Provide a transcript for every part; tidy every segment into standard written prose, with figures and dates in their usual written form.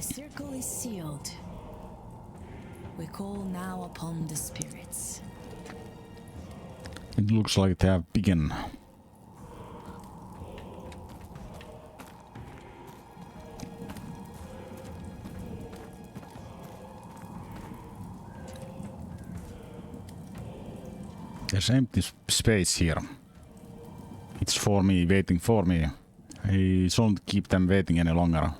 The circle is sealed. We call now upon the spirits. It looks like they have begun. There's empty space here. It's for me, waiting for me. I shouldn't keep them waiting any longer.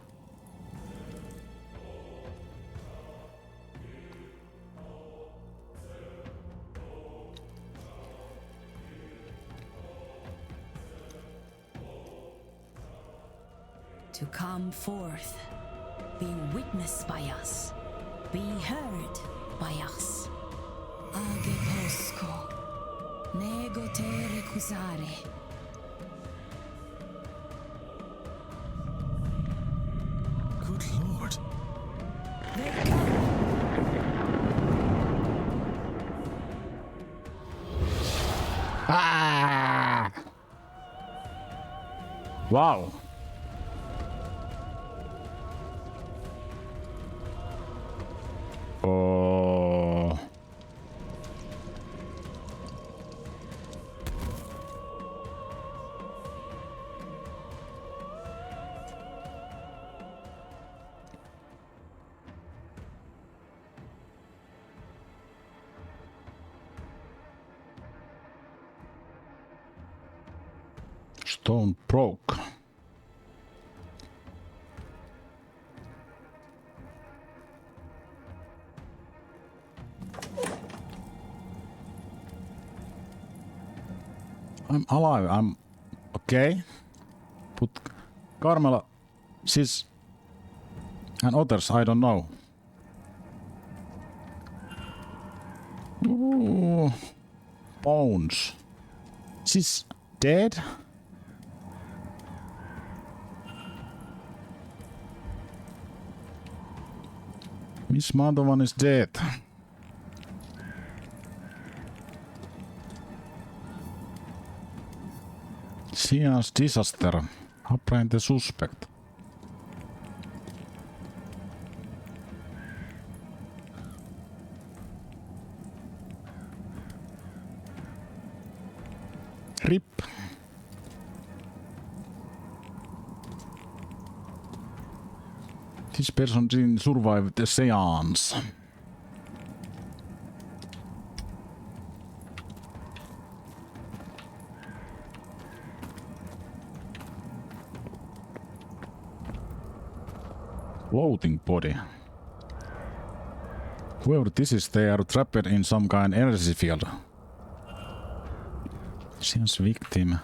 To come forth, be witnessed by us, be heard by us. Age posco, nego te recusare. Good lord. They come. Ah! Wow. Oh. Stone broke. I'm alive, I'm okay. But Carmela, she's... and others, I don't know. Ooh. Bones. She's dead? Miss Mandovan is dead. Séance disaster. Apprehend the suspect. RIP. This person didn't survive the seance. Floating body. Whoever this is, they are trapped in some kind of energy field. Seems victim.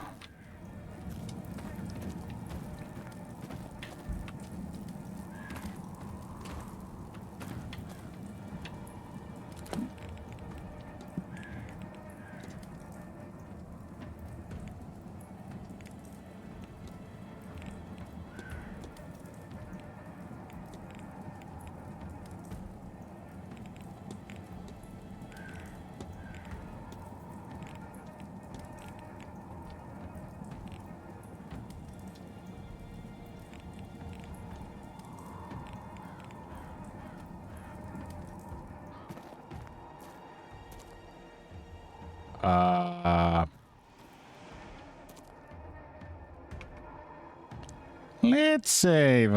Let's save.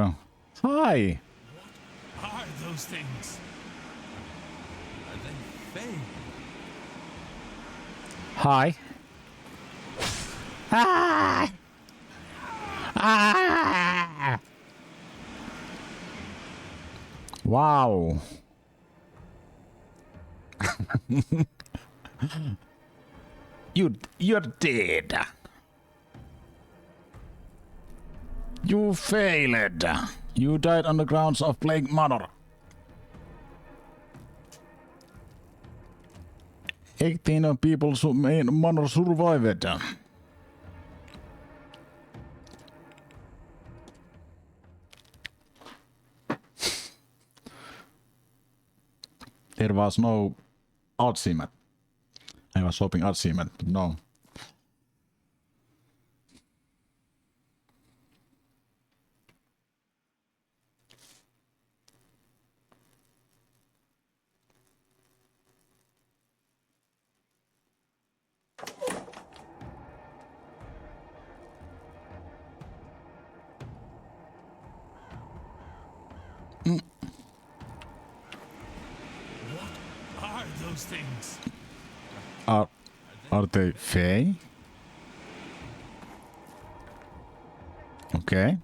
Hi. What are those things? Are they fake? Hi. Ah! Ah! Wow. You're dead. You failed. You died on the grounds of Plague Manor. 18 people in Manor survived. There was no achievement. I was hoping achievement, but no. those things? Are they Fae? Okay.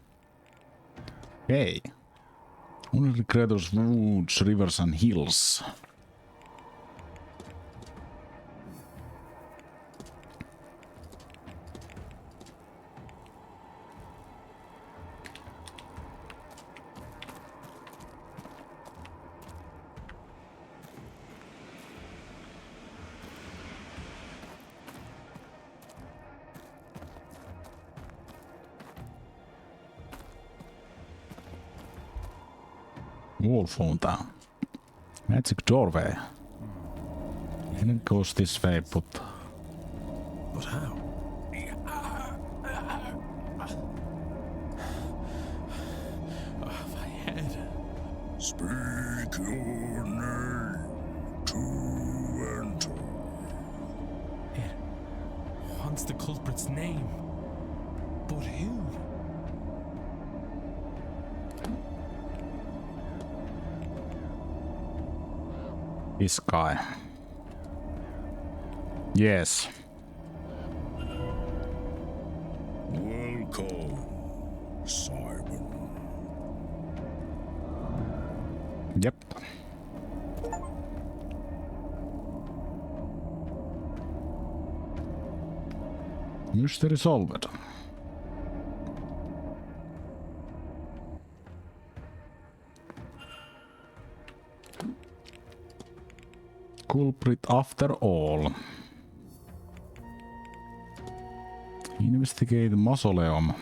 Hey. Only creatures, woods, rivers and hills. Wall fountain. Magic doorway. And it goes this way, but But how? My head. Speak your name to enter. It wants the culprit's name. But who? this guy. Yes. Welcome, Simon. Yep. Mystery solved. Culprit after all. Investigate mausoleum.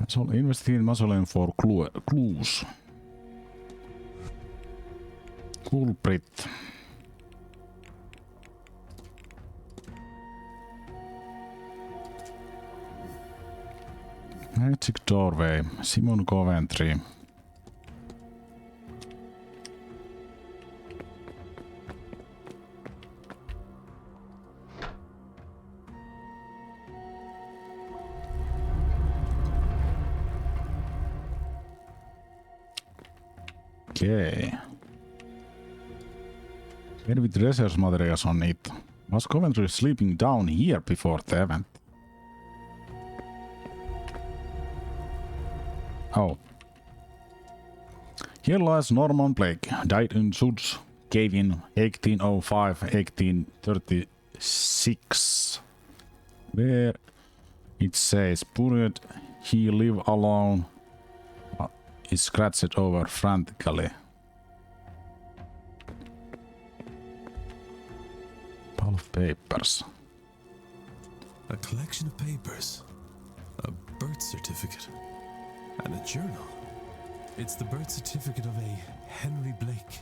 So investigate mausoleum for clues. Culprit. Magic doorway. Simon Coventry. Okay. Where with research materials on it? Was Coventry sleeping down here before the event? Oh. Here lies Norman Blake, died in Suds Cave in 1805-1836. Where it says, buried, he lived alone. He scratched over frantically. Pile of papers. A collection of papers, a birth certificate, and a journal. It's the birth certificate of a Henry Blake,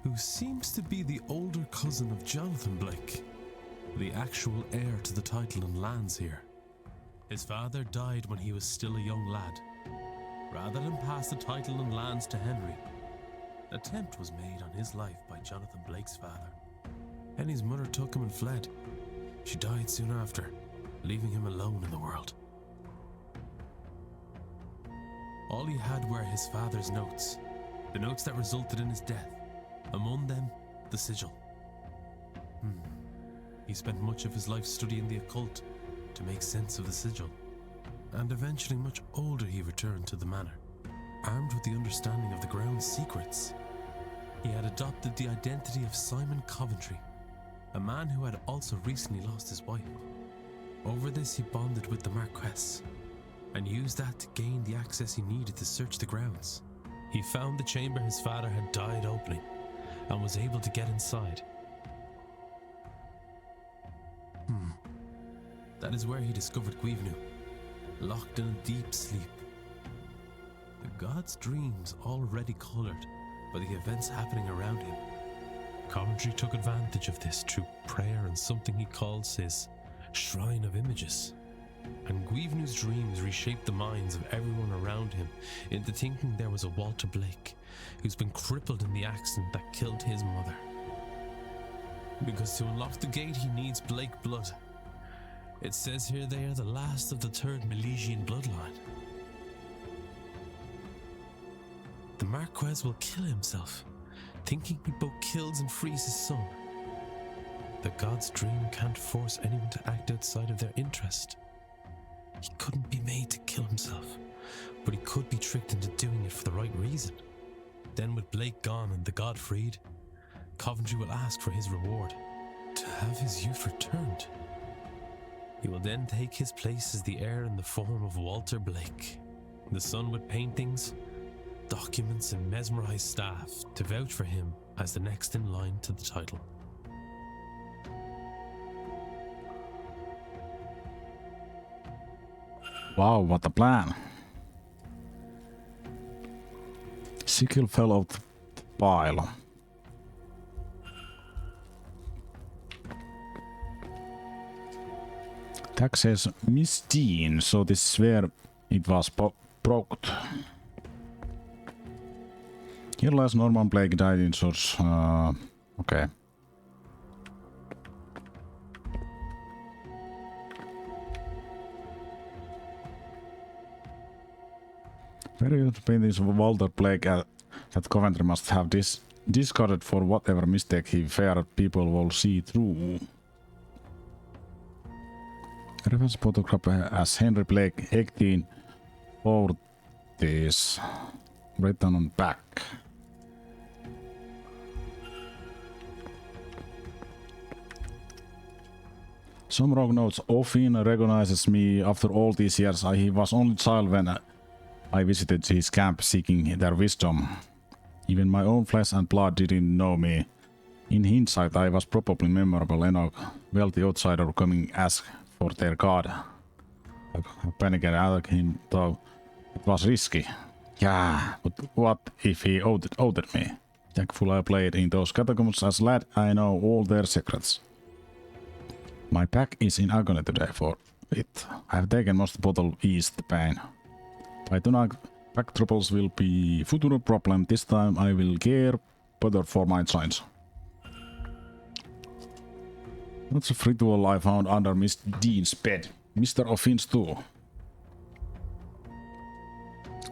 who seems to be the older cousin of Jonathan Blake, the actual heir to the title and lands here. His father died when he was still a young lad. Rather than pass the title and lands to Henry, an attempt was made on his life by Jonathan Blake's father. Henry's mother took him and fled. She died soon after, leaving him alone in the world. All he had were his father's notes, the notes that resulted in his death, among them the sigil. He spent much of his life studying the occult to make sense of the sigil, and eventually much older he returned to the manor, armed with the understanding of the ground's secrets. He had adopted the identity of Simon Coventry, a man who had also recently lost his wife. Over this he bonded with the Marquess, and used that to gain the access he needed to search the grounds. He found the chamber his father had died opening, and was able to get inside. That is where he discovered Guivnu, locked in a deep sleep. The god's dreams already colored by the events happening around him. Coventry took advantage of this through prayer and something he calls his shrine of images. And Guivnu's dreams reshaped the minds of everyone around him into thinking there was a Walter Blake who's been crippled in the accident that killed his mother. Because to unlock the gate he needs Blake blood. It says here they are the last of the third Milesian bloodline. The Marquess will kill himself thinking he both kills and frees his son. The god's dream can't force anyone to act outside of their interest. He couldn't be made to kill himself, but he could be tricked into doing it for the right reason. Then with Blake gone and the god freed, Coventry will ask for his reward, to have his youth returned. He will then take his place as the heir in the form of Walter Blake, the son with paintings, documents and mesmerized staff to vouch for him as the next in line to the title. Wow, what a plan. Sickle fell off the pile. Tag says Miss Dean, so this is where it was broke. Here lies Norman Blake died in source. Okay. Various paintings of Walter Blake that Coventry must have discarded for whatever mistake he feared people will see through. Reference photograph as Henry Blake 1840s written on back. Some rogue notes often recognizes me after all these years. He was only child when I visited his camp seeking their wisdom. Even my own flesh and blood didn't know me. In hindsight, I was probably memorable enough, wealthy outsider coming ask for their god. I panicked and asked him, though it was risky. Yeah, but what if he outed me? Thankful I played in those catacombs as lad, I know all their secrets. My back is in agony today for it. I have taken most bottle to ease the pain. By tonight, back troubles will be future problem. This time I will care better for my joints. What's a ritual I found under Miss Dean's bed? Mr. Offins too.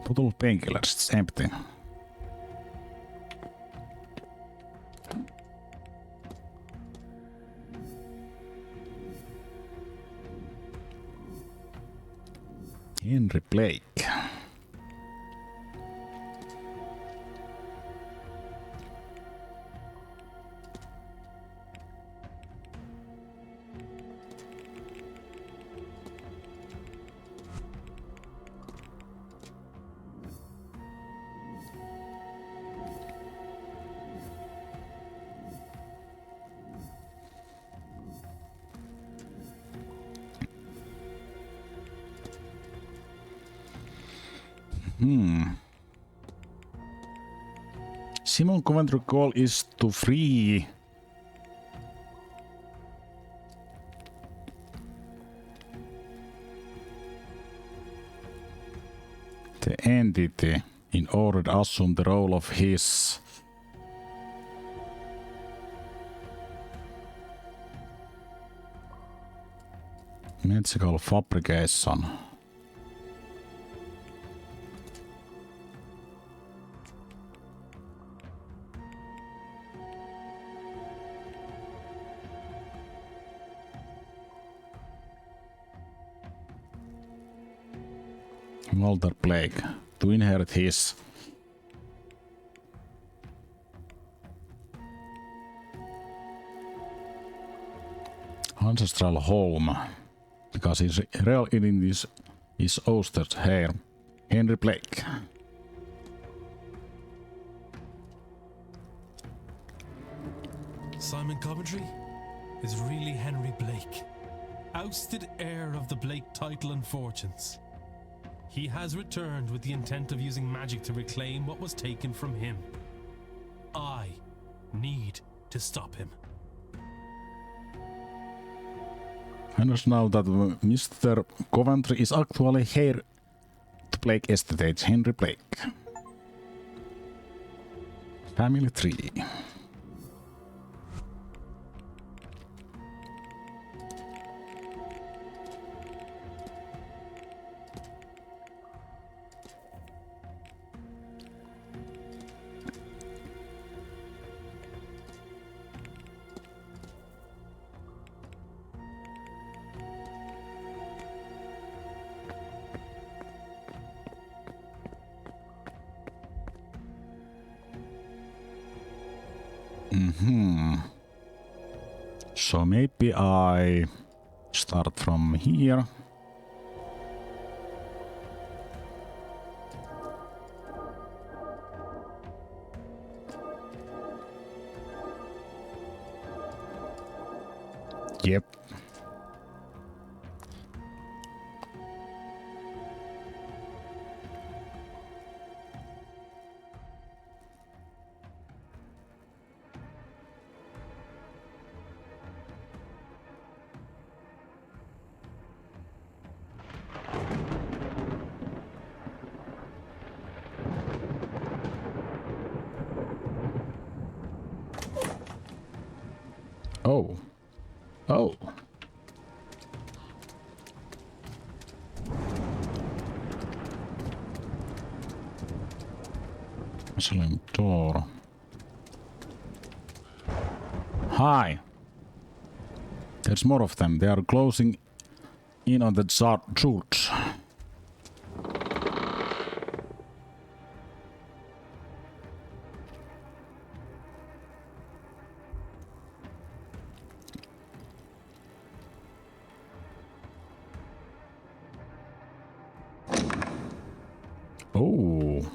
Bottle of painkillers, it's empty. Henry Blake. Simon Coventry goal is to free the entity in order to assume the role of his magical fabrication. Walter Blake to inherit his ancestral home because his real identity is ousted here. Henry Blake. Simon Coventry is really Henry Blake, ousted heir of the Blake title and fortunes. He has returned with the intent of using magic to reclaim what was taken from him. I need to stop him. I know now that Mr. Coventry is actually heir to Blake Estate, Henry Blake. Family tree. So maybe I start from here. Yep. Oh. Oh. Muslim door. Hi. There's more of them. They are closing in on the church. Oh.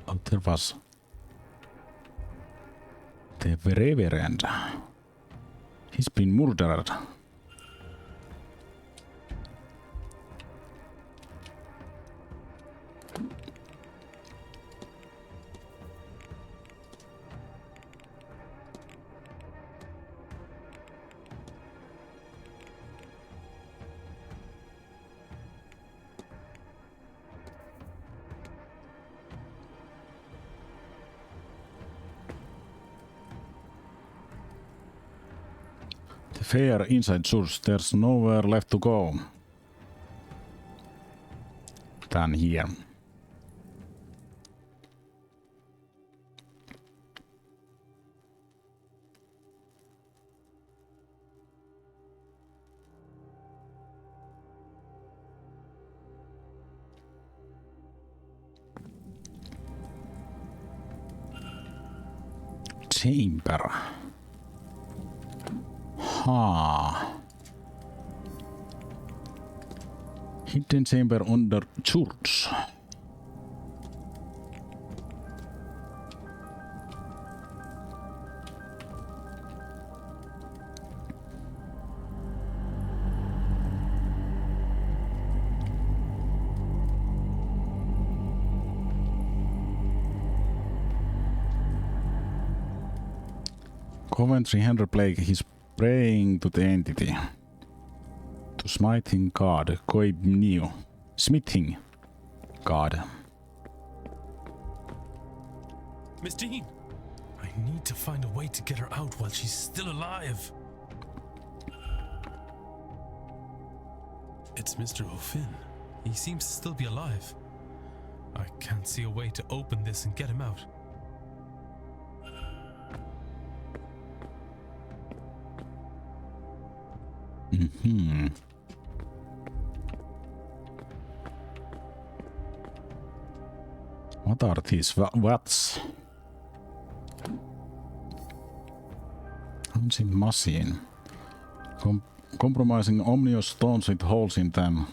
Oh, there was the Reverend. He's been murdered. The fair inside church, there's nowhere left to go than here. Chamber. Hidden chamber under church. Coventry Henry Blake, he's praying to the entity. To smithing god, Koib Neo. Smithing god. Miss Dean! I need to find a way to get her out while she's still alive. It's Mr. O'Finn. He seems to still be alive. I can't see a way to open this and get him out. What are these what's? Ancient machine. Compromising ominous stones with holes in them.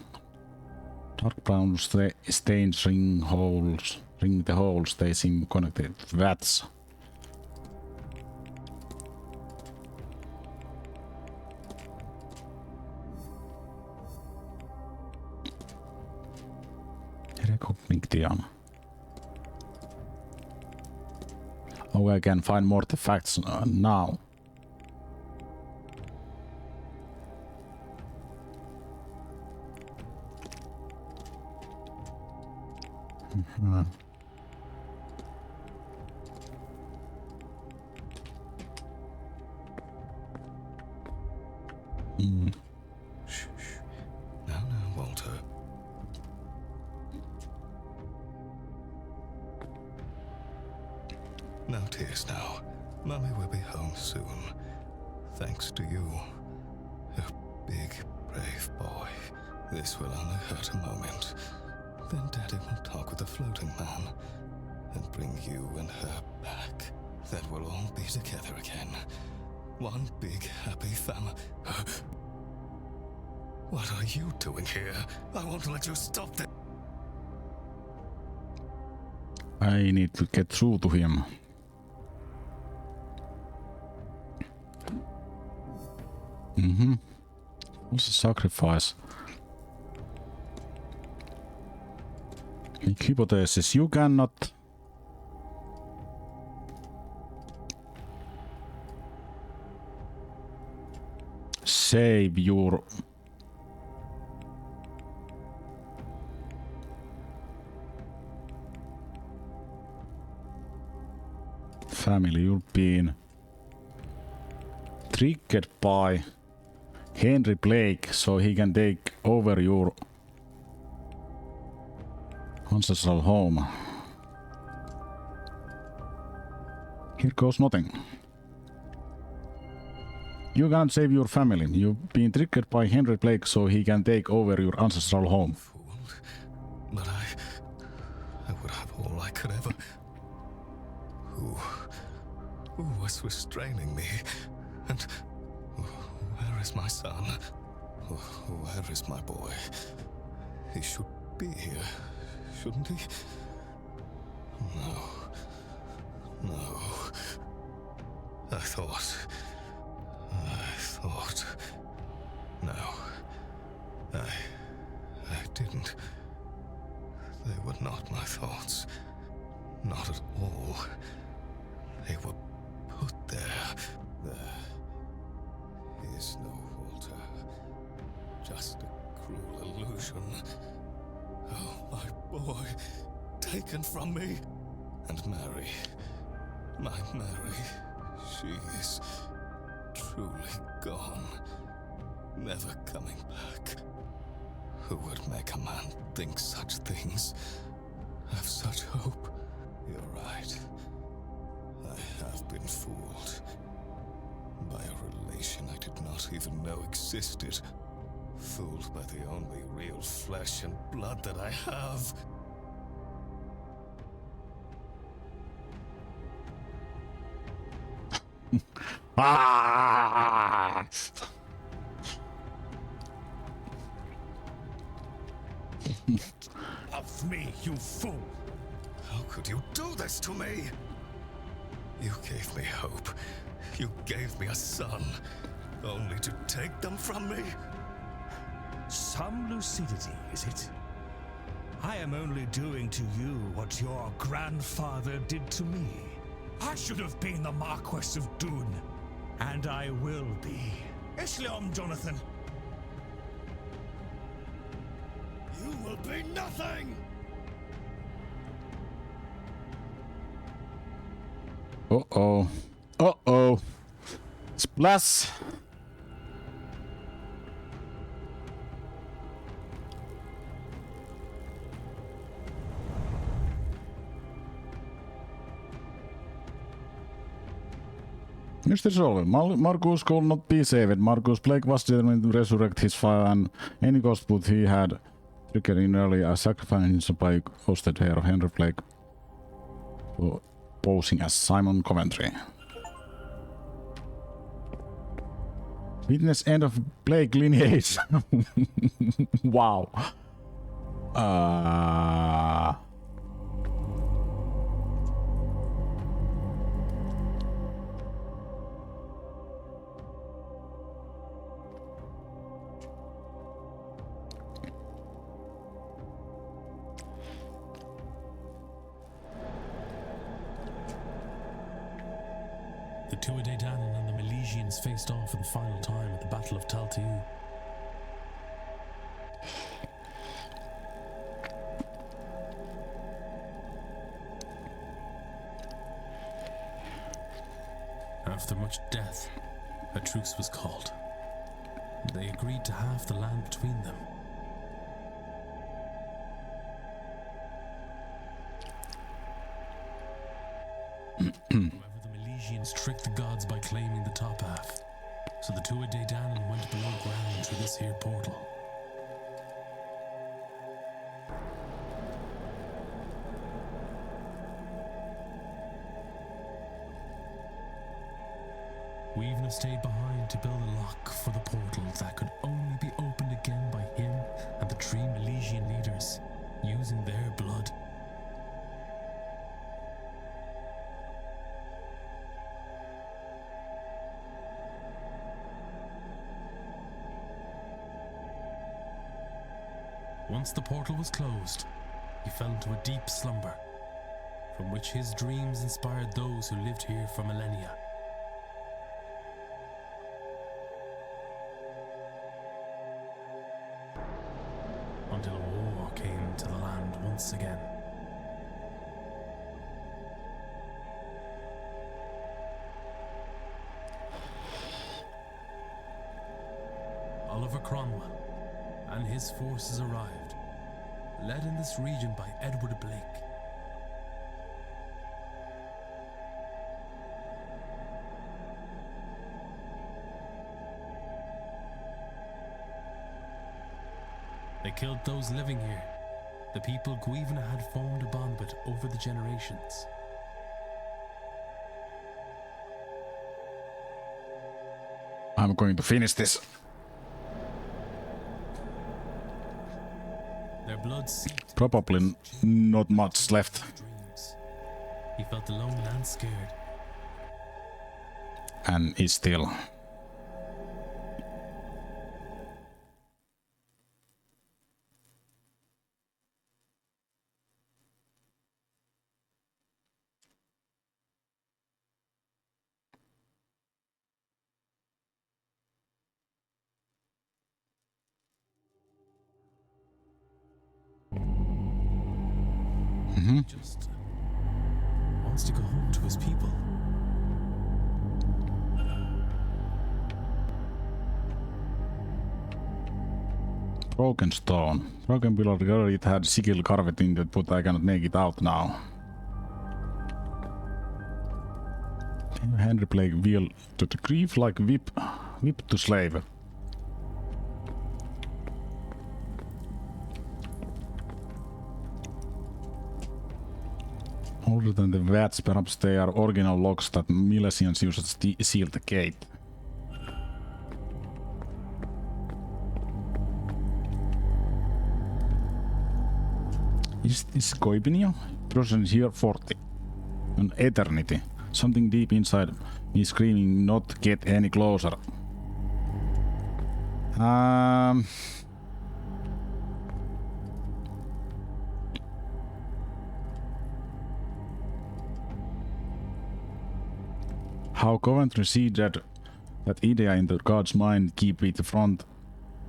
Dark brown stains ring the holes. They seem connected to vats. Recognition. Oh, I can find more artifacts now. Shh. Now, Walter. No tears now. Mummy will be home soon. Thanks to you. A big, brave boy. This will only hurt a moment. Then Daddy will talk with the floating man and bring you and her back. Then we'll all be together again. One big happy family. What are you doing here? I won't let you stop this. I need to get through to him. What's a sacrifice? Hypothesis, you cannot save your family. You've been triggered by Henry Blake, so he can take over your ancestral home. Here goes nothing. You can't save your family. You've been triggered by Henry Blake, so he can take over your ancestral home. Fooled. But I would have all I could ever. Who was restraining me? And where is my son? Where is my boy? He should be here, shouldn't he? No. I thought. No. I didn't. They were not my thoughts. Not at all. They were put there. There is no Walter. Just a cruel illusion. Oh, my boy, taken from me. And Mary, my Mary, she is truly gone. Never coming back. Who would make a man think such things? Have such hope? You're right. I have been fooled. By a relation I did not even know existed. Fooled by the only real flesh and blood that I have. Ah! Of me, you fool! How could you do this to me? You gave me hope. You gave me a son, only to take them from me? Some lucidity, is it? I am only doing to you what your grandfather did to me. I should have been the Marquess of Doon, and I will be. Islam, Jonathan. You will be nothing! Uh-oh. Uh-oh. Splash! Mr. Solve, Marcus could not be saved. Marcus Blake was determined to resurrect his father, and any cost but he had triggered in early a sacrifice by hosted hair of Henry Blake, posing as Simon Coventry. Witness end of Blake lineage. Wow. The Tuatha Dé Danann and the Milesians faced off for the final time at the Battle of Tal'Teu. After much death, a truce was called. They agreed to halve the land between them. However, the Milesians tricked the gods by claiming the top half, so the Tuatha Dé Danann went below ground through this here portal. Guivna stayed behind to build a lock for the portal that could only be opened again by him and the Dream Legion leaders, using their blood. Once the portal was closed, he fell into a deep slumber, from which his dreams inspired those who lived here for millennia. Until war came to the land once again. Oliver Cromwell and his forces arrived, led in this region by Edward Blake. They killed those living here, the people Guivna had formed a bond with over the generations. I'm going to finish this. Their blood seeped. Probably not much left. Dreams. He felt alone and scared. And is still. He just wants to go home to his people. Broken stone. Broken pillar, it had sigil carved in it, but I cannot make it out now. Henry Blake wheel to the grief like whip to slave. Older than the vats, perhaps they are original locks that Milesians used to seal the gate. Is this Koibinio? Person here 40. An eternity. Something deep inside me screaming not get any closer. How Coventry see that idea in the god's mind keep it front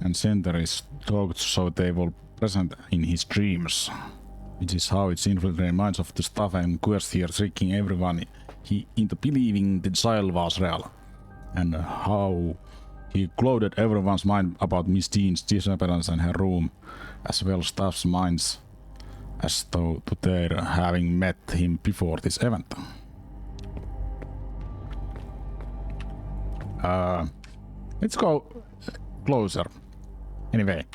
and center is talked so they will present in his dreams. Which is how it's infiltrating minds of the staff and quest here, tricking everyone into believing the child was real. And how he clouded everyone's mind about Miss Dean's disappearance and her room, as well staff's minds as though to their having met him before this event. Let's go closer. Anyway.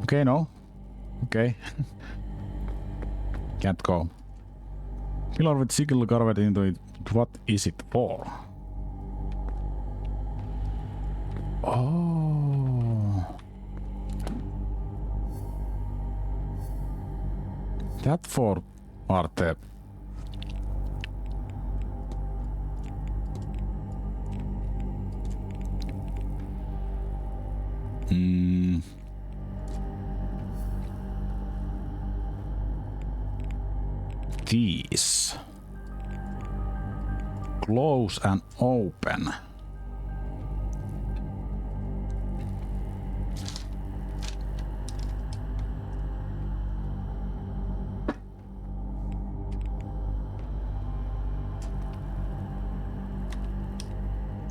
Okay, no. Okay. Can't go. Pillar with sigil carved into it. What is it for? Oh. That for Arte. These. Close and open.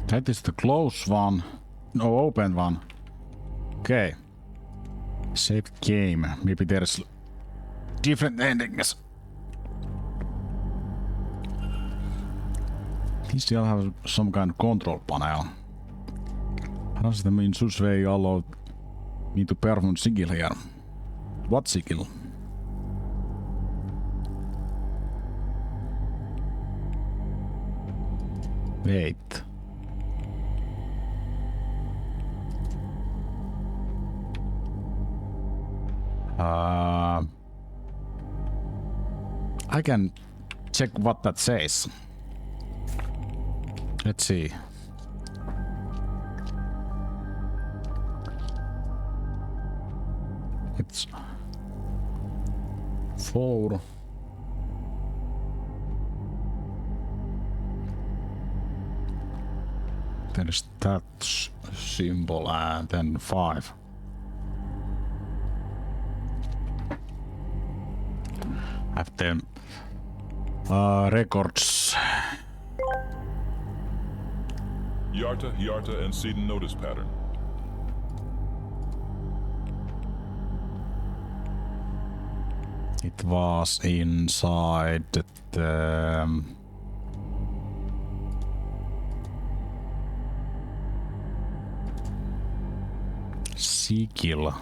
That is the close one. No, open one. Okay. Save game. Maybe there's different endings. He still have some kind of control panel. How does the mean sus way allow me to perform sigil here? What sigil? Wait. I can check what that says. Let's see. It's 4. There is that symbol and then 5. Have the records. Yarta, and Seedon notice pattern. It was inside the sigil.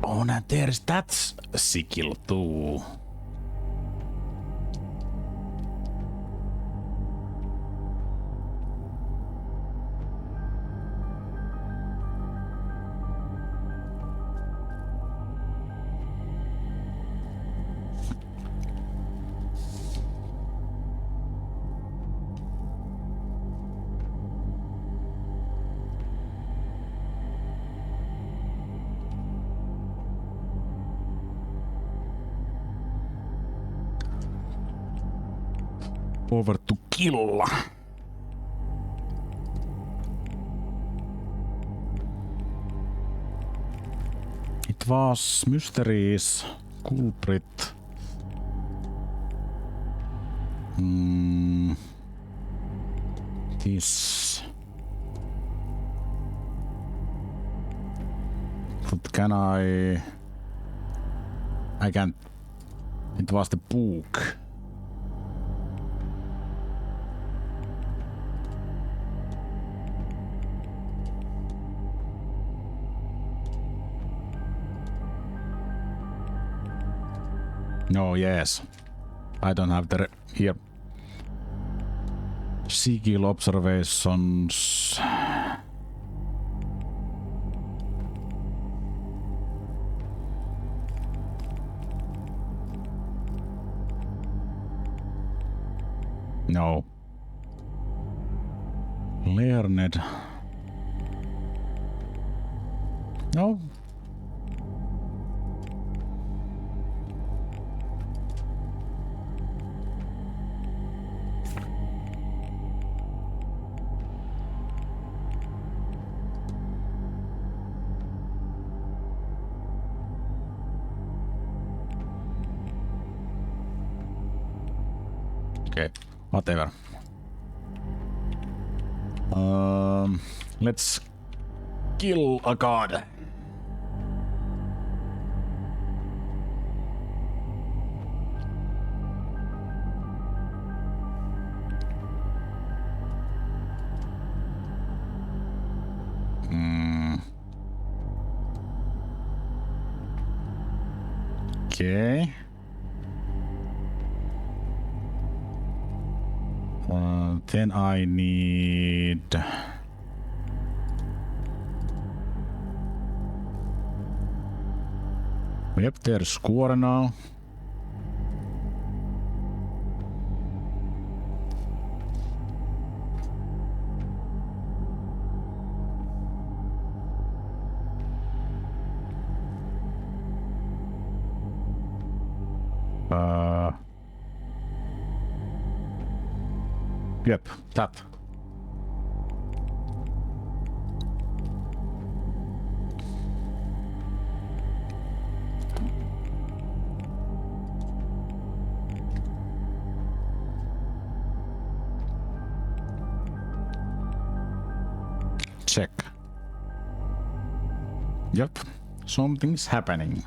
Oh, now there's that sigil too. Over to kill. It was mysteries culprit. This. But can I can't. It was the book. No, yes. I don't have the here. Sigil observations. No. Learned. No. Okay, whatever. Let's kill a god. Okay. Then I need yep, there's score now. Yep, that. Check. Yep, something's happening.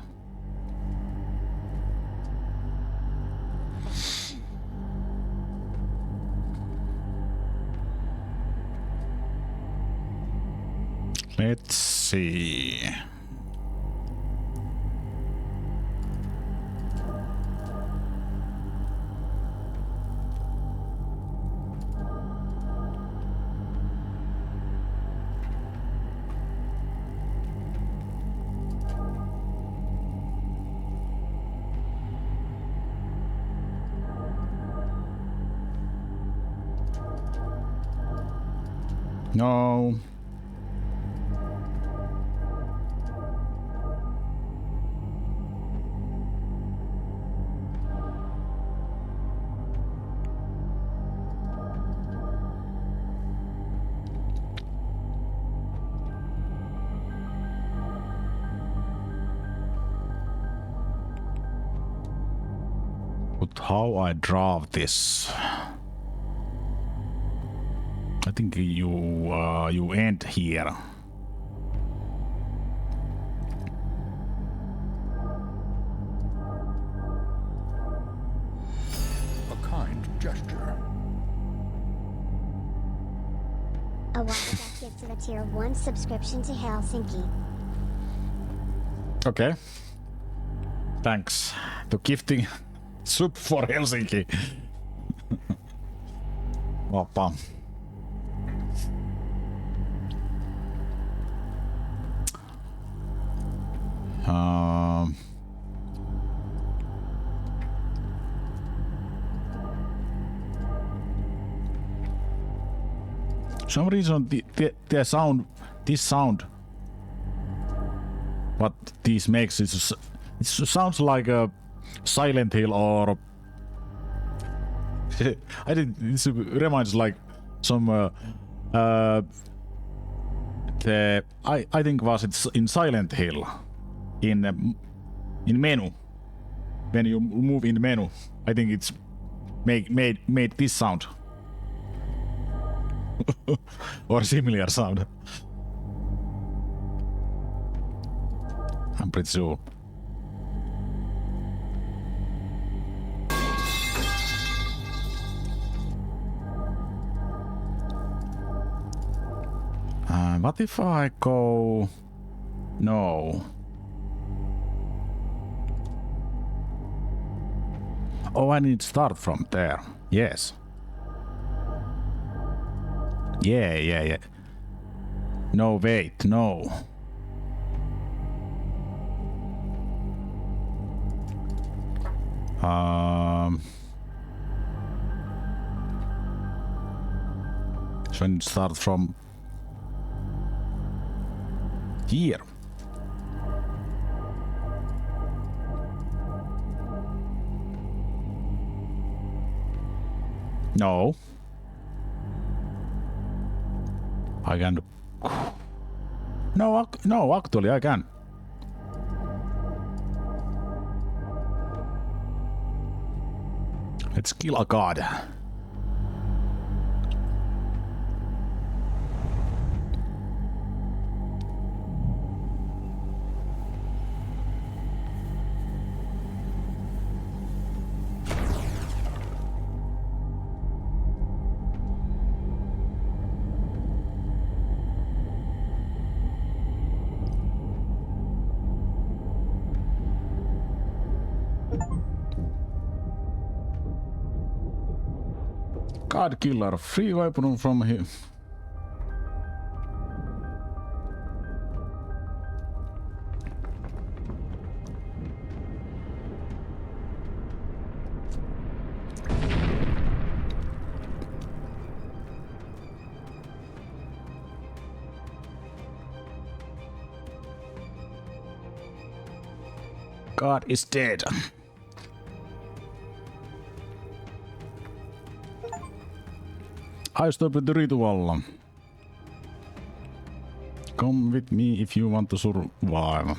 Let's see. No. But how I draw this? I think you end here. A kind gesture. A while back gifted a tier 1 subscription to Helsinki. Okay. Thanks to gifting soup for Helsinki. Oppa. Some reason the sound, this sound, what this makes it sounds like a Silent Hill or I think this reminds like some I think was it in Silent Hill in menu when you move in menu. I think it's made this sound or similar sound. I'm pretty sure. What if I go? No. Oh, I need to start from there. Yes. Yeah. No, wait, no. So I need to start from here. No. I can. No, actually I can. Let's kill a god. God killer, free weapon from him. God is dead. I stopped the ritual. Come with me if you want to survive.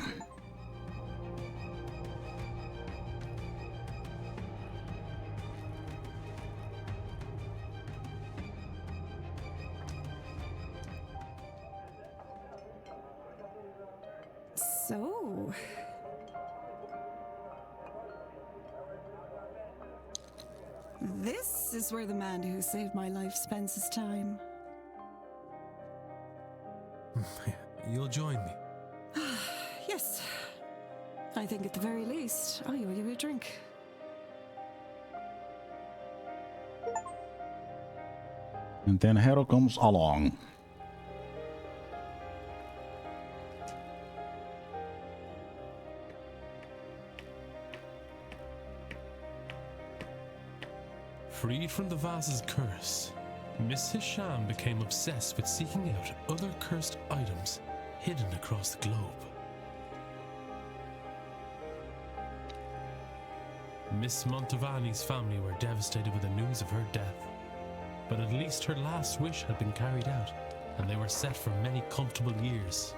So, this is where the man who saved my life spends his time. You'll join me. Yes. I think at the very least, I owe you a drink. And then Hero comes along. Freed from the vase's curse. Miss Hisham became obsessed with seeking out other cursed items hidden across the globe. Miss Montavani's family were devastated with the news of her death, but at least her last wish had been carried out, and they were set for many comfortable years.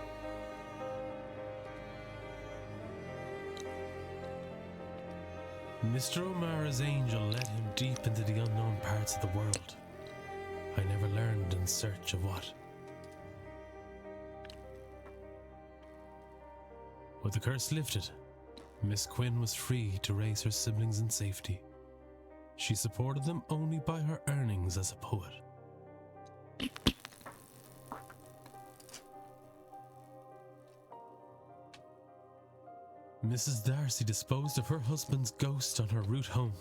Mr. O'Mara's angel led him deep into the unknown parts of the world. I never learned in search of what. With the curse lifted, Miss Quinn was free to raise her siblings in safety. She supported them only by her earnings as a poet. Mrs. Darcy disposed of her husband's ghost on her route home.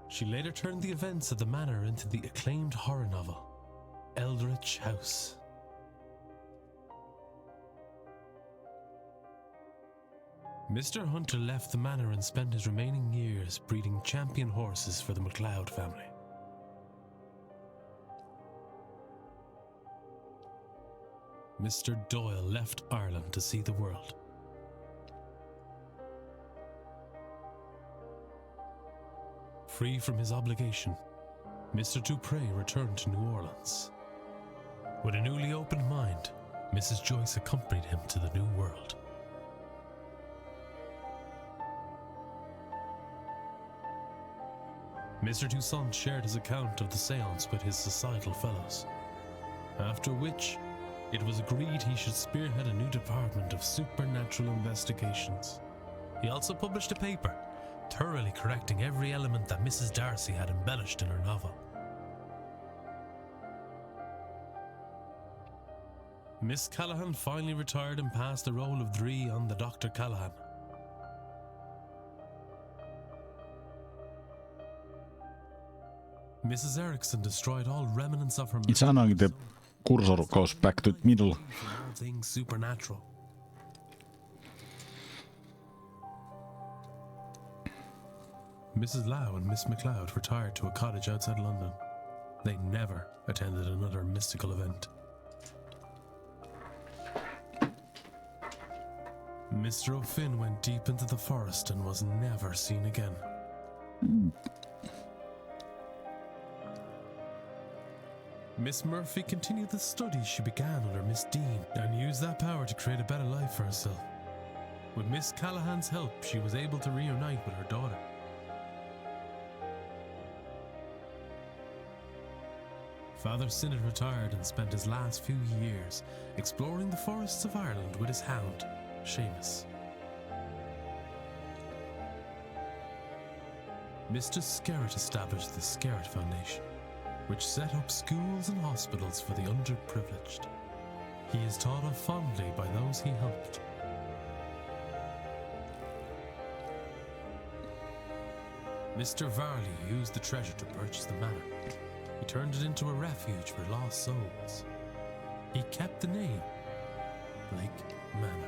She later turned the events of the manor into the acclaimed horror novel, Eldritch House. Mr. Hunter left the manor and spent his remaining years breeding champion horses for the MacLeod family. Mr. Doyle left Ireland to see the world. Free from his obligation, Mr. Dupre returned to New Orleans. With a newly opened mind, Mrs. Joyce accompanied him to the New World. Mr. Toussaint shared his account of the séance with his societal fellows, after which it was agreed he should spearhead a new department of supernatural investigations. He also published a paper, thoroughly correcting every element that Mrs. Darcy had embellished in her novel. Miss Callahan finally retired and passed the role of Dree on the Dr. Callahan. Mrs. Erickson destroyed all remnants of her. It's annoying the cursor goes back to middle. All things supernatural. Mrs. Lau and Miss MacLeod retired to a cottage outside London. They never attended another mystical event. Mr. O'Finn went deep into the forest and was never seen again. Miss Murphy continued the studies she began under Miss Dean and used that power to create a better life for herself. With Miss Callahan's help, she was able to reunite with her daughter. Father Synod retired and spent his last few years exploring the forests of Ireland with his hound, Seamus. Mr. Skerritt established the Skerritt Foundation, which set up schools and hospitals for the underprivileged. He is thought of fondly by those he helped. Mr. Varley used the treasure to purchase the manor. He turned it into a refuge for lost souls. He kept the name Blake Manor.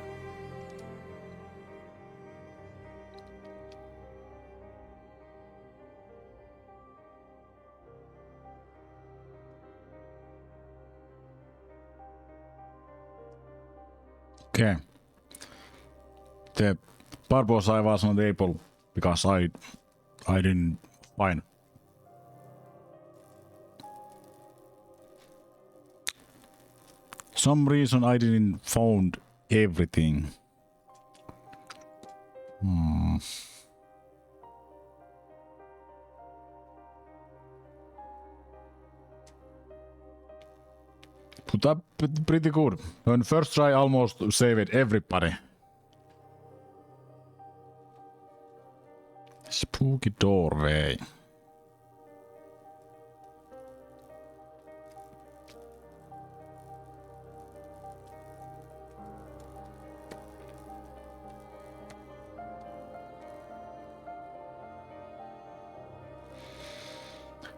Okay. The Barbosa I was not able because I didn't find. Some reason I didn't found everything. But that pretty good. On first try almost saved everybody. Spooky doorway.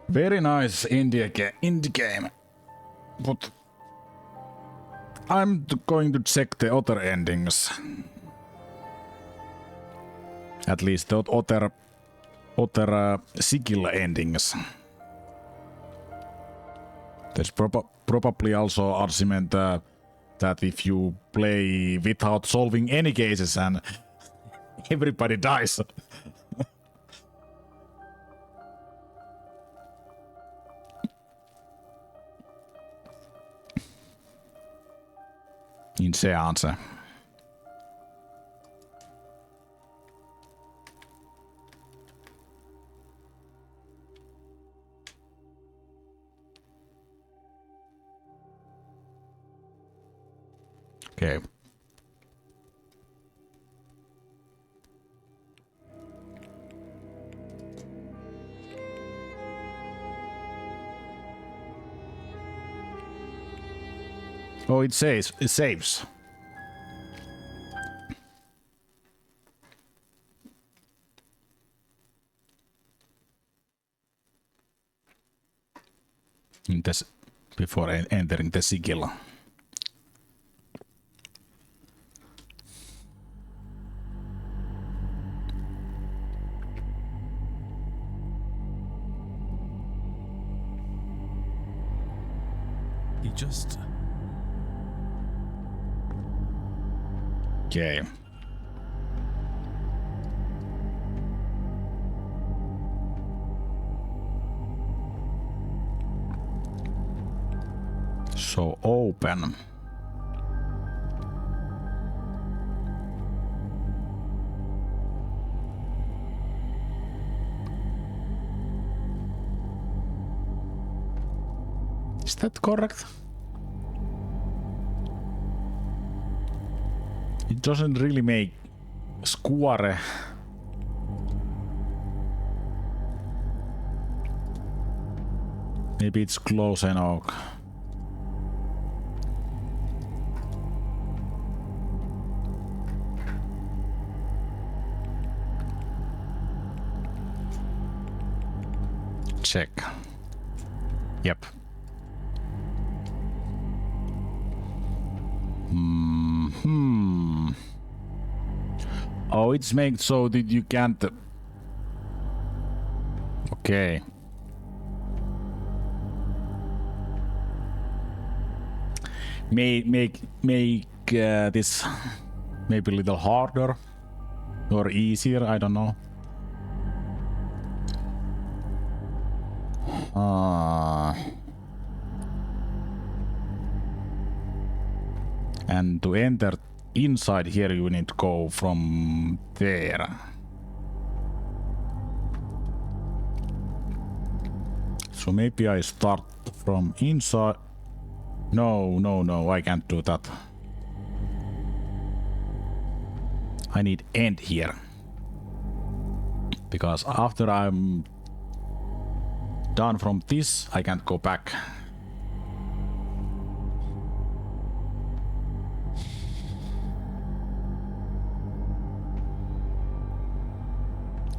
Very nice indie game, but I'm going to check the other endings. At least the other skill endings. There's probably also argument that if you play without solving any cases and everybody dies. In Séance. Okay. Oh, it saves. In this, before entering the sigil. He just... Okay. So open. Is that correct? It doesn't really make square. Maybe it's close enough. Check. Yep. Oh, it's made so that you can't. Okay. Make this maybe a little harder or easier. I don't know. And to enter inside here, you need to go from there. So maybe I start from inside. No, I can't do that. I need end here. Because after I'm done from this, I can't go back.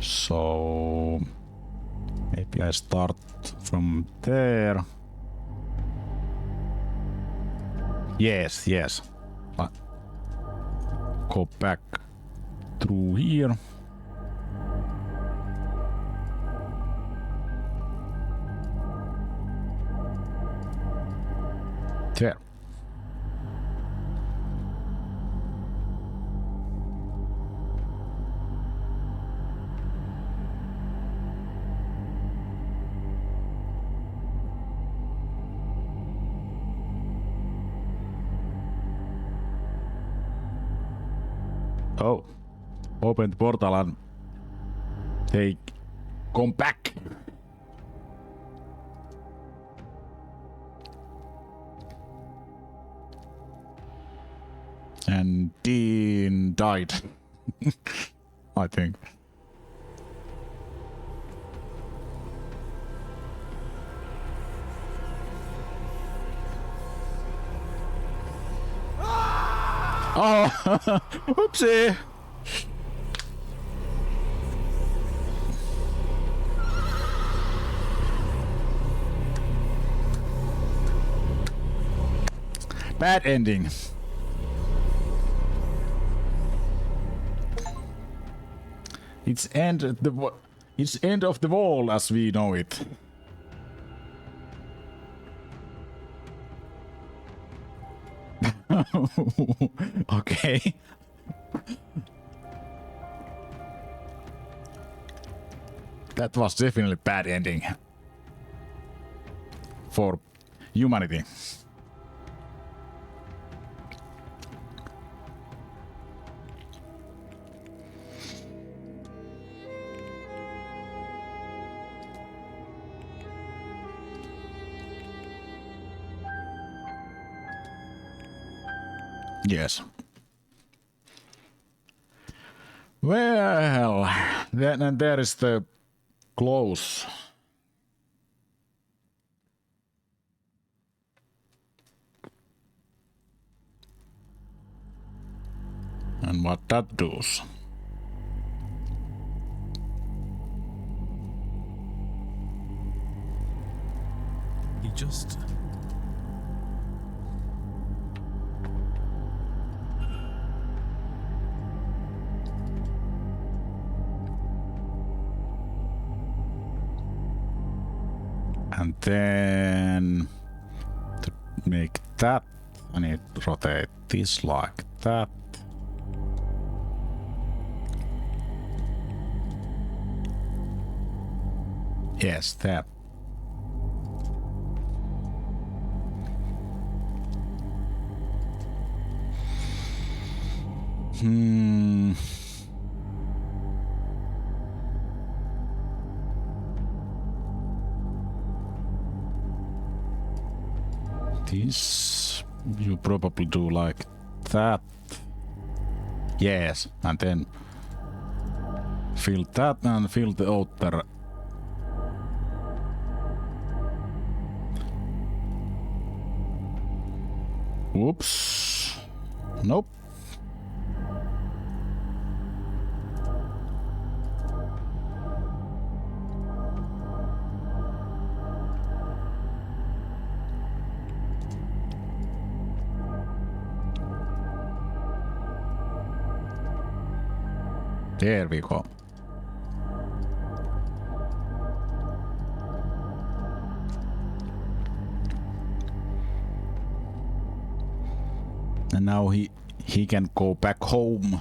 So maybe I start from there. Yes. Go back through here. There. Oh, open the portal and they come back. And Dean died. I think. Oh, oopsie. Bad ending. It's end of the wall as we know it. Okay. That was definitely bad ending for humanity. Yes. Well, then and there is the close. And what that does. He just... And then to make that, I need to rotate this like that. Yes, that. This you probably do like that. Yes, and then fill that and fill the outer. Whoops. Nope. There we go. And now he can go back home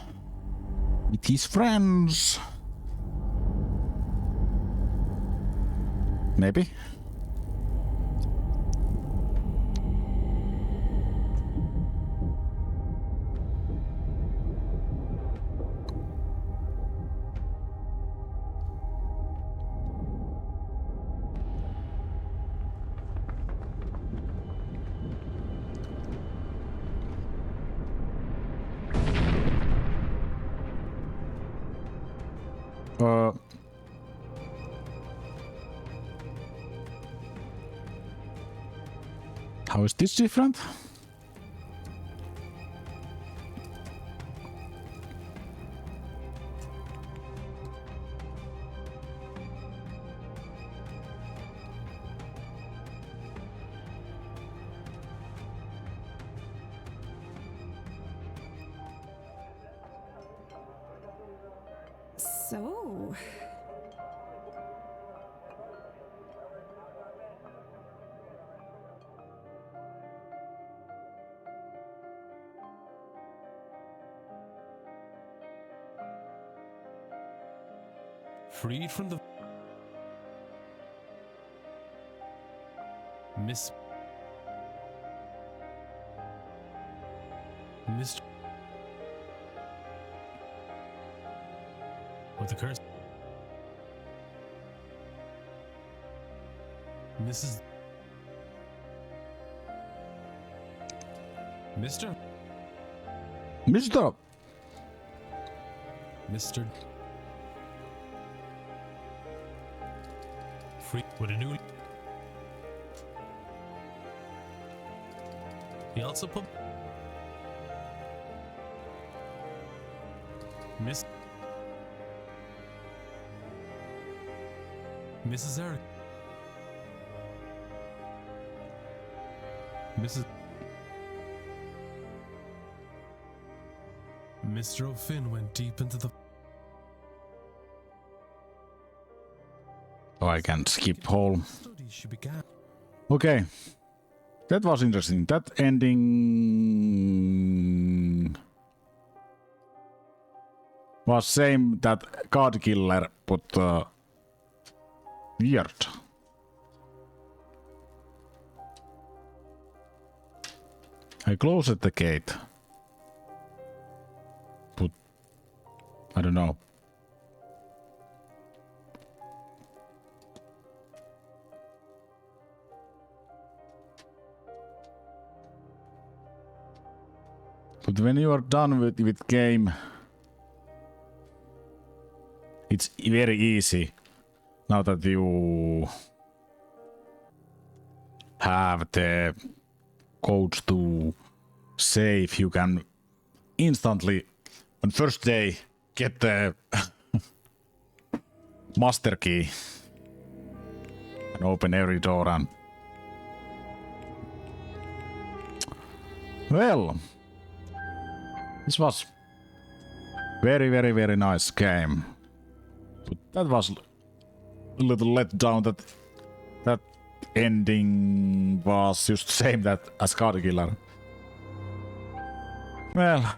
with his friends. Maybe. How is this different? So, Freed from the... Mr. With the curse. Mrs. Mr. Mr. Mr. Free with a new... He also put... Mrs. Eric. Mr. O'Finn went deep into the... Oh, I can skip whole. Studies she began. Okay. That was interesting. That ending was same that card killer, but weird. I closed the gate, but I don't know. But when you are done with game, it's very easy. Now that you have the code to save, you can instantly, on first day, get the master key and open every door. And well, this was very nice game. But that was a little let down that ending was just the same that as Card Killer. Well,